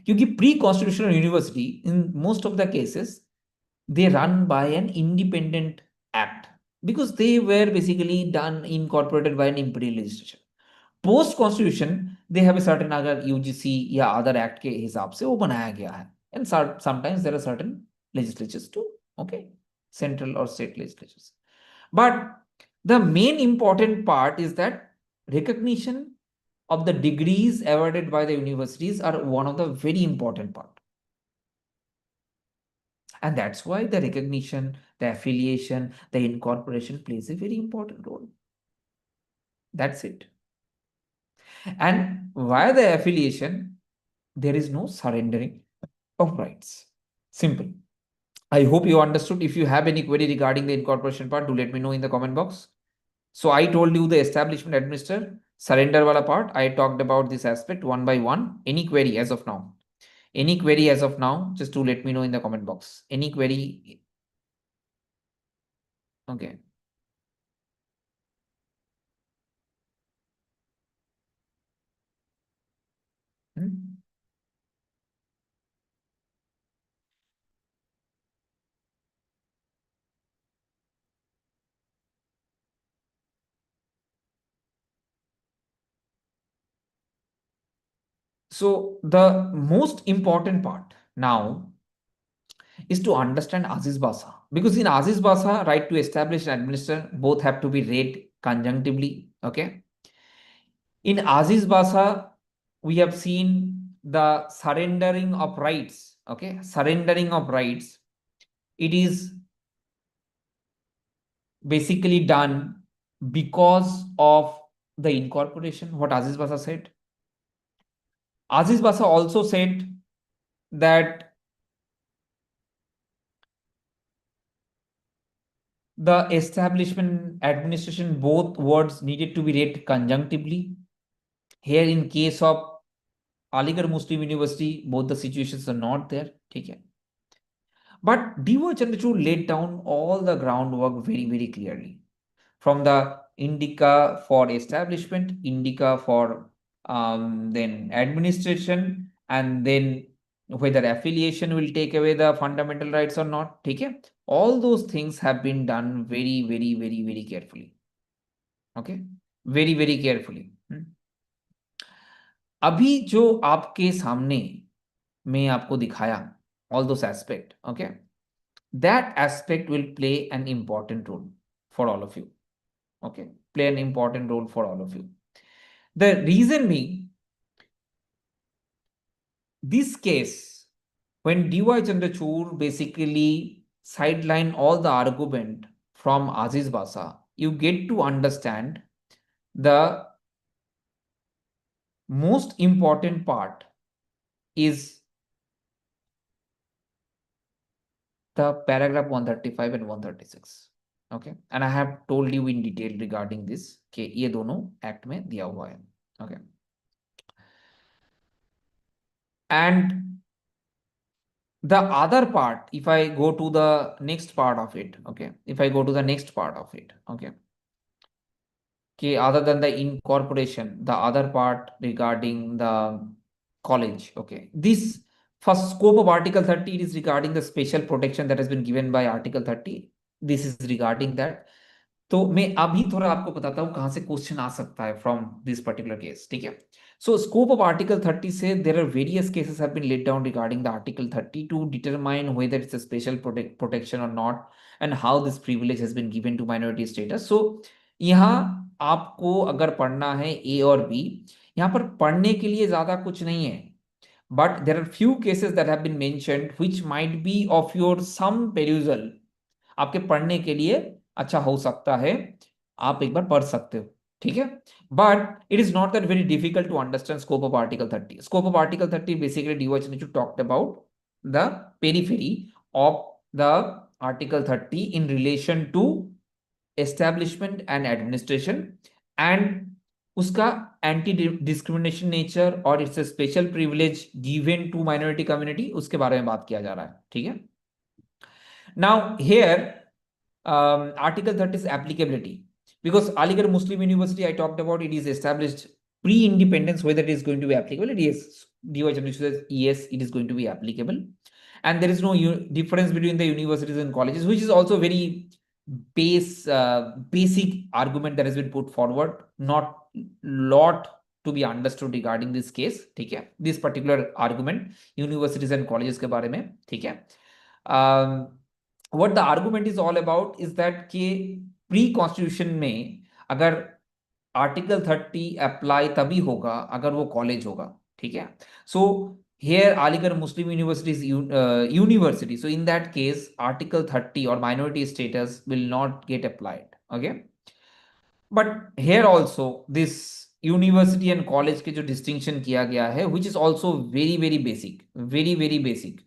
S1: क्योंकि pre-constitutional university in most of the cases they run by an independent act because they were basically done incorporated by an imperial legislation. Post constitution they have a certain अगर UGC या other act के हिसाब से वो बनाया गया है, and sometimes there are certain legislatures too, okay, central or state legislatures. But the main important part is that recognition of the degrees awarded by the universities are one of the very important part. And that's why the recognition, the affiliation, the incorporation plays a very important role. That's it. And via the affiliation, there is no surrendering of rights. Simple. I hope you understood. If you have any query regarding the incorporation part, do let me know in the comment box. So I told you the establishment administer, surrender wala part. I talked about this aspect one by one. Any query as of now? Any query as of now, just do let me know in the comment box. Any query? Okay. So the most important part now is to understand Aziz Basa, because in Aziz Basa, right to establish and administer both have to be read conjunctively. Okay. In Aziz Basa, we have seen the surrendering of rights. Okay, surrendering of rights. It is basically done because of the incorporation. What Aziz Basa said. Aziz Basa also said that the establishment administration, both words needed to be read conjunctively. Here in case of Aligarh Muslim University, both the situations are not there. Okay. But D.Y. Chandrachud laid down all the groundwork very, very clearly. From the indica for establishment, indica for then administration, and then whether affiliation will take away the fundamental rights or not. Okay, all those things have been done very, very, very, very carefully. Okay, very, very carefully. अभी जो आपके सामने मैं आपको दिखाया all those aspect, okay, that aspect will play an important role for all of you. Okay, play an important role for all of you. The reason being, this case, when D.Y. Chandrachud basically sideline all the argument from Aziz Basa, you get to understand the most important part is the paragraph 135 and 136. Okay, and I have told you in detail regarding this कि ये दोनों act में दिया हुआ है. Okay, and the other part, if I go to the next part of it, okay, if I go to the next part of it, okay, other than the incorporation, the other part regarding the college, okay, this first scope of Article 30 is regarding the special protection that has been given by Article 30. This is regarding that. तो मैं अभी थोड़ा आपको बताता हूँ कहां से question आ सकता है फ्रॉम दिस पर्टिकुलर केस. ठीक है, सो स्कोप ऑफ आर्टिकल 30 से there are various cases have been let down regarding the article 30 to determine whether it's a special protection और not and how this privilege has been given to minority status. So यहाँ आपको अगर पढ़ना है ए और B, यहाँ पर पढ़ने के लिए ज्यादा कुछ नहीं है, but there are few cases that have been mentioned which might be of your some perusal. आपके पढ़ने के लिए अच्छा हो सकता है, आप एक बार पढ़ सकते हो. ठीक है, but it is not that very difficult to understand scope of article 30. Scope of article 30 basically DY. Chandrachud talked about the periphery of the article 30 in relation to establishment and administration and उसका anti discrimination nature और it's a special privilege given to minority community, उसके बारे में बात किया जा रहा है. ठीक है, now here Article 30 is applicability, because Aligarh Muslim University I talked about, it is established pre-independence. Whether it is going to be applicable, it is D.Y. Chandrachud says yes, it is going to be applicable, and there is no difference between the universities and colleges, which is also very basic argument that has been put forward. Not lot to be understood regarding this case. ठीक है, this particular argument universities and colleges के बारे में. ठीक है, what the argument is all about is that कि pre constitution में अगर आर्टिकल 30 अप्लाई तभी होगा अगर वो कॉलेज होगा. ठीक है, सो here Aligarh Muslim University is university, so in that case article 30 or minority status will not get applied. Okay, but here also this university and college के जो distinction किया गया है, which is also very very basic, very very basic.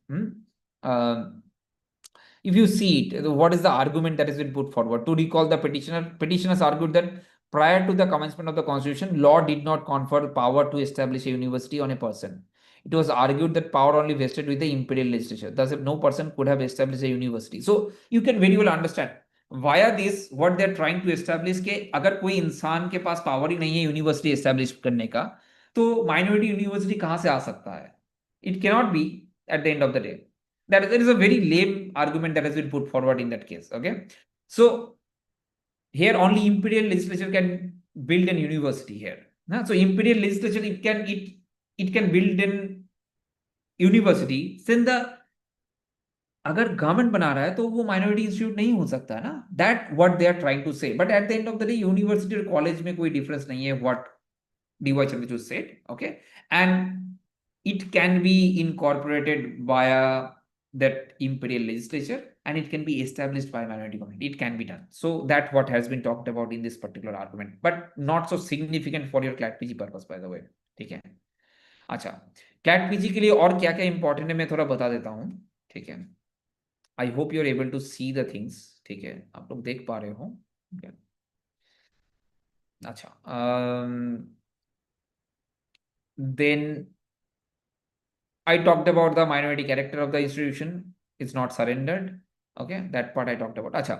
S1: If you see it, what is the argument that has been put forward? To recall, the petitioners argued that prior to the commencement of the constitution, law did not confer power to establish a university on a person. It was argued that power only vested with the imperial legislature. Thus, no person could have established a university. So you can very well understand via this what they are trying to establish के अगर कोई इंसान के पास power ही नहीं है university establish करने का, तो माइनॉरिटी यूनिवर्सिटी कहां से आ सकता है? It cannot be at the end of the day. That there is a very lame argument that has been put forward in that case. Okay, so here only imperial legislature can build an university here. So imperial legislature it can build an university. Since the अगर government बना रहा है तो वो minority institute नहीं हो सकता ना. That what they are trying to say. But at the end of the day university और कॉलेज में कोई डिफरेंस नहीं है. What D Y. Chandrachud said. Okay, and it can be incorporated via that imperial legislature and it can be established by minority community. It can be done. So that what has been talked about in this particular argument, but not so significant for your CLAT PG purpose by the way. ठीक है, अच्छा CLAT PG के लिए और क्या क्या important है मैं थोड़ा बता देता हूँ. ठीक है, I hope you are able to see the things. ठीक है, आप लोग देख पा रहे हो. अच्छा, then I talked about the minority character of the institution. It's not surrendered. Okay, that part I talked about. Acha,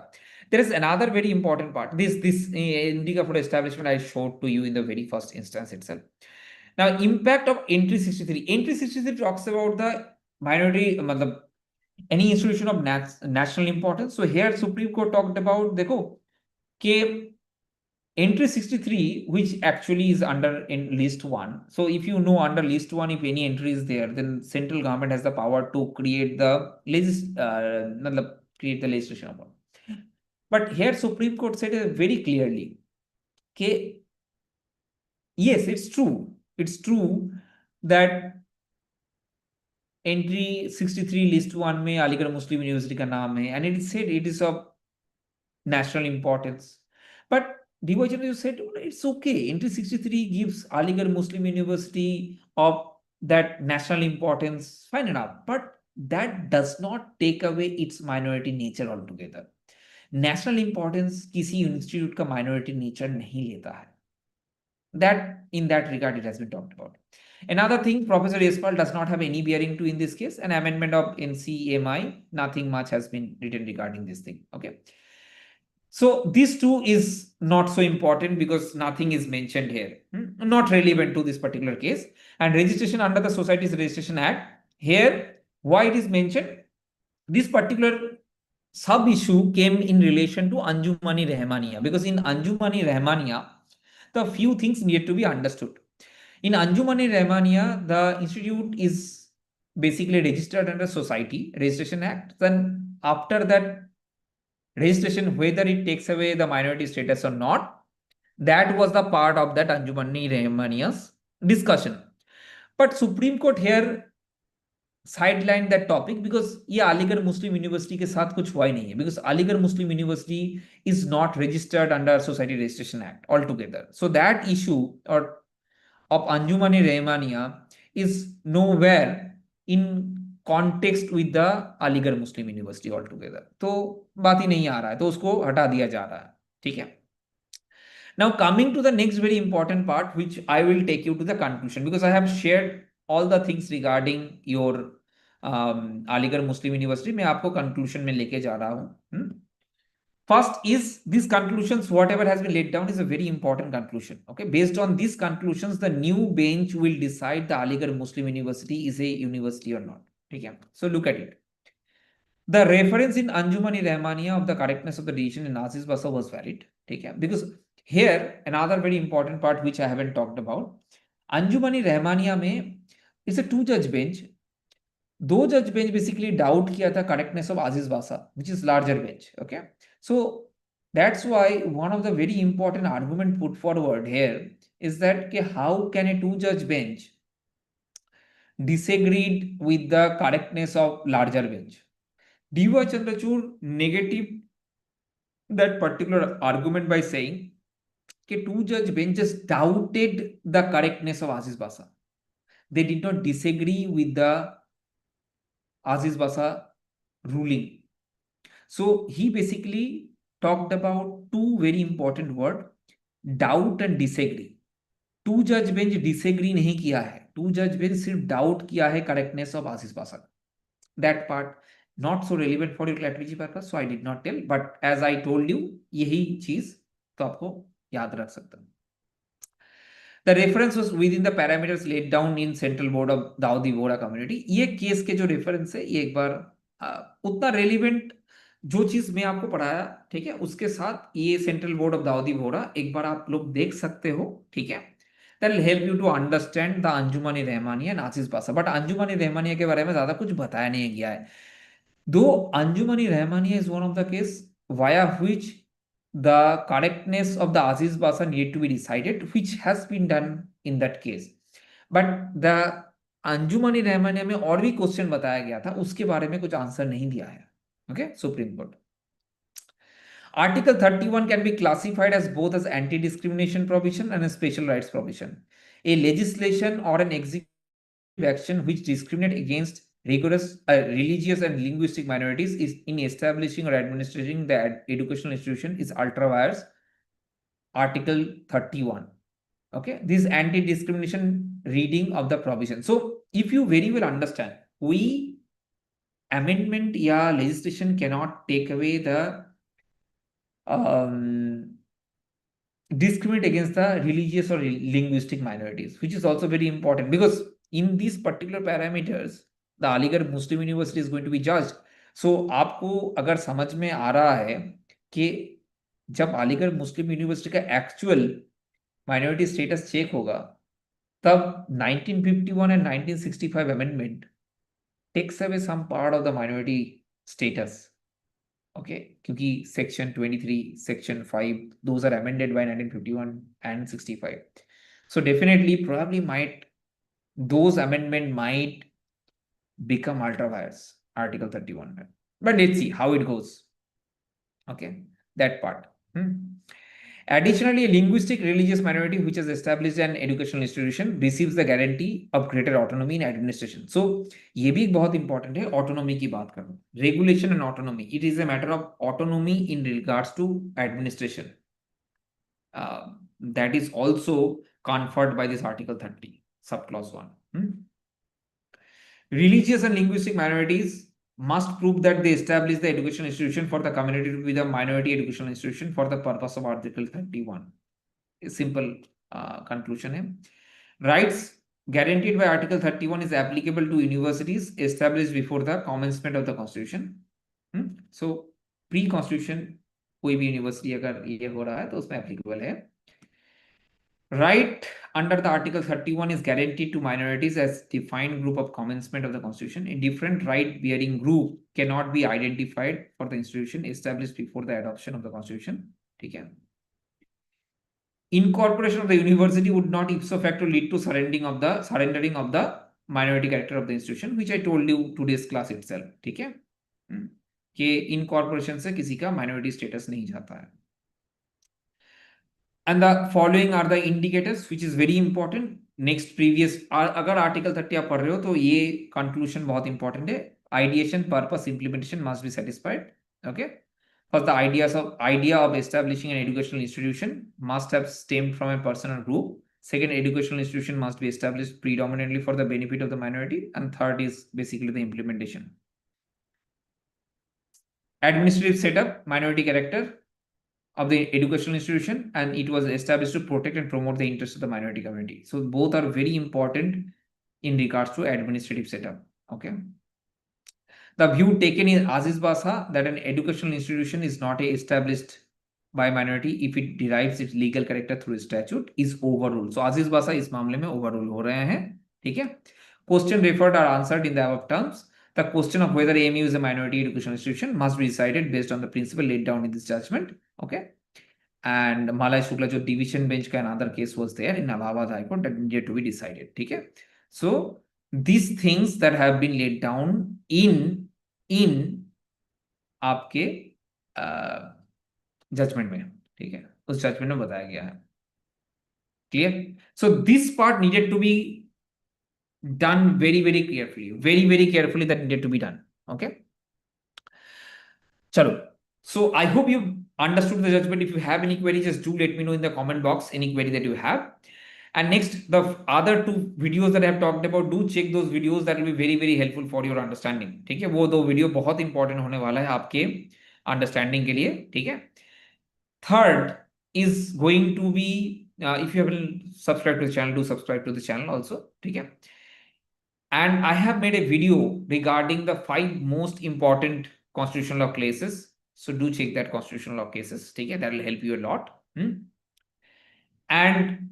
S1: there is another very important part. This indica for establishment I showed to you in the very first instance itself. Now, impact of entry 63. Entry 63 talks about the minority, any institution of national importance. So here Supreme Court talked about, देखो, कि entry 63, which actually is under in list 1. So if you know under list 1, if any entry is there, then central government has the power to create the create the legislation of it. But here Supreme Court said very clearly, okay, yes, it's true. It's true that entry 63 list 1 में Aligarh Muslim University का नाम है, and it said it is of national importance. But Divajana, you said it's okay. Entry 63 gives Aligarh Muslim University of that national importance, fine enough. But that does not take away its minority nature altogether. National importance किसी institute का minority nature नहीं लेता है. That in that regard it has been talked about. Another thing, Professor Espal does not have any bearing to in this case. An amendment of NCMI, nothing much has been written regarding this thing. Okay. So these two is not so important because nothing is mentioned here, not relevant to this particular case. And registration under the Societies Registration Act, here why it is mentioned, this particular sub issue came in relation to Anjumani Rahmaniya, because in Anjumani Rahmaniya the few things need to be understood. In Anjumani Rahmaniya, the institute is basically registered under Society Registration Act. Then after that registration, whether it takes away the minority status or not, that was the part of that Anjumani Rahmaniya's discussion. But Supreme Court here sidelined that topic because ये Aligarh Muslim University के साथ कुछ हुआ ही नहीं है, because Aligarh Muslim University is not registered under Society Registration Act altogether. So that issue or of Anjumani Rahmaniya is nowhere in context with the Aligarh Muslim University altogether. तो बात ही नहीं आ रहा है, तो उसको हटा दिया जा रहा है, ठीक है. Now coming to the next very important part, which I will take you to the conclusion, because I have shared all the things regarding your Aligarh Muslim University. मैं आपको conclusion में लेके जा रहा हूँ. First is these conclusions, whatever has been laid down is a very important conclusion. Okay, based on these conclusions, the new bench will decide the Aligarh Muslim University is a university or not. Okay, so look at it. The reference in Anjumani Rahmaniya of the correctness of the decision in Aziz Basa was valid. Okay, because here another very important part which I haven't talked about. Anjumani Rahmaniya में it's a 2-judge bench. 2-judge bench basically doubt किया था correctness of Aziz Basa, which is larger bench. Okay, so that's why one of the very important argument put forward here is that how can a 2-judge bench disagreed with the correctness of larger bench? D.Y. Chandrachud negative that particular argument by saying that 2-judge bench just doubted the correctness of Aziz Basa. They did not disagree with the Aziz Basa ruling. So he basically talked about two very important words, doubt and disagree. 2-judge bench disagree नहीं किया है, 2-judge bench सिर्फ doubt किया है correctness of Aziz Basa. That part not so relevant for your CLAT purpose, so I did not tell. But as I told you, यही चीज तो आपको याद रख सकता हूँ. The reference was within the parameters laid down in Central Board of Dawoodi Bohra community. ये case के जो रेफरेंस है ये एक बार उतना रेलिवेंट जो चीज मैं आपको पढ़ाया, ठीक है, उसके साथ ये central board of Dawoodi Bohra एक बार आप लोग देख सकते हो, ठीक है. That will help you to understand the Anjumani Rahmaniya and Aziz Basa. But Anjumani Rahmaniya के बारे में ज्यादा कुछ बताया नहीं गया है. Though Anjumani Rahmaniya is one of the case via which the correctness of the Aziz Basa need to be decided, which has been done in that case. But the Anjumani Rahmaniya में और भी question बताया गया था, उसके बारे में कुछ आंसर नहीं दिया है. Okay, Supreme Court. Article 31 can be classified as both as anti-discrimination provision and a special rights provision. A legislation or an executive action which discriminate against rigorous religious and linguistic minorities is in establishing or administering the educational institution is ultra vires. Article 31. Okay, this anti-discrimination reading of the provision. So if you very well understand, we amendment या legislation cannot take away the discriminate against the religious or linguistic minorities, which is also very important because in these particular parameters, the Aligarh Muslim University is going to be judged. So आपको अगर समझ में आ रहा है कि जब Aligarh Muslim University का actual minority status check होगा, तब 1951 and 1965 amendment takes away some part of the minority status. Okay, क्योंकि section 23, section 5, those are amended by 1951 and 65. So definitely, probably those amendment might become ultra vires, Article 31. But let's see how it goes. Okay, that part. Additionally, a linguistic religious minority which has established an educational institution receives the guarantee of greater autonomy in administration. So, ये भी बहुत important है autonomy की बात करो. Regulation and autonomy. It is a matter of autonomy in regards to administration. That is also conferred by this Article 30, subclause 1. Religious and linguistic minorities must prove that they establish the educational institution for the community to be the minority educational institution for the purpose of Article 31. A simple conclusion है. Rights guaranteed by Article 31 is applicable to universities established before the commencement of the Constitution. So pre-Constitution कोई भी university अगर ये हो रहा है तो उसमें applicable है. Right under the Article 31 is guaranteed to minorities as defined group of commencement of the Constitution. A different right-bearing group cannot be identified for the institution established before the adoption of the Constitution. Okay. Incorporation of the university would not ipso facto lead to surrendering of the minority character of the institution, which I told you today's class itself. ठीक है कि incorporation से किसी का minority status नहीं जाता है. And the following are the indicators, which is very important. Next previous अगर article 30 आप पढ़ रहे हो तो ये conclusion बहुत important है. Ideation, purpose, implementation must be satisfied. Okay. First, the idea of establishing an educational institution must have stemmed from a person or group. Second, educational institution must be established predominantly for the benefit of the minority. And third is basically the implementation. Administrative setup, minority character of the educational institution, and it was established to protect and promote the interests of the minority community. So both are very important in regards to administrative setup. Okay. The view taken in Aziz Basa that an educational institution is not established by minority if it derives its legal character through statute is overruled. So Aziz Basa इस मामले में overrule हो रहे हैं. ठीक है. Question referred are answered in the above terms. The question of whether AMU is a minority educational institution must be decided based on the principle laid down in this judgment. Okay. And Malay Shukla jo division bench ka another case was there in Allahabad High Court that needed to be decided. Okay. So these things that have been laid down in आपके judgement में. ठीक है. उस judgement में बताया गया है. Clear? So this part needed to be done very, very carefully. Very, very carefully that needed to be done. Okay. Chalo. So I hope you understood the judgment. If you have any queries, just do let me know in the comment box any query that you have. And next, the other two videos that I have talked about, do check those videos. That will be very, very helpful for your understanding. ठीक है. वो दो video बहुत important होने वाला है आपके understanding के लिए. ठीक है. Third is going to be if you haven't subscribed to the channel, do subscribe to the channel also. ठीक है. And I have made a video regarding the 5 most important constitutional law cases. So do check that constitutional law cases. ठीक है. That will help you a lot. And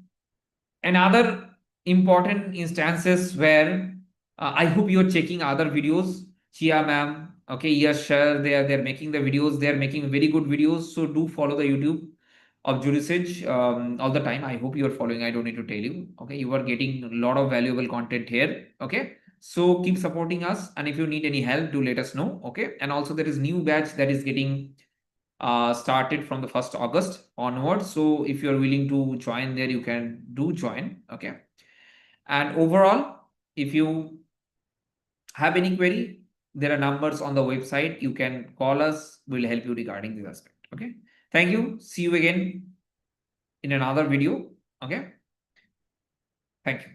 S1: another important instances where I hope you're checking other videos. Chia ma'am, okay, yes, sure, they're making the videos. They're making very good videos. So do follow the YouTube of Judiciary all the time. I hope you're following. I don't need to tell you. Okay, you are getting a lot of valuable content here. Okay, so keep supporting us. And if you need any help, do let us know. Okay, and also there is new batch that is getting started from the 1st August onwards. So if you're willing to join there, you can do join. Okay. And overall, if you have any query, there are numbers on the website. You can call us. We'll help you regarding this aspect. Okay. Thank you. See you again in another video. Okay. Thank you.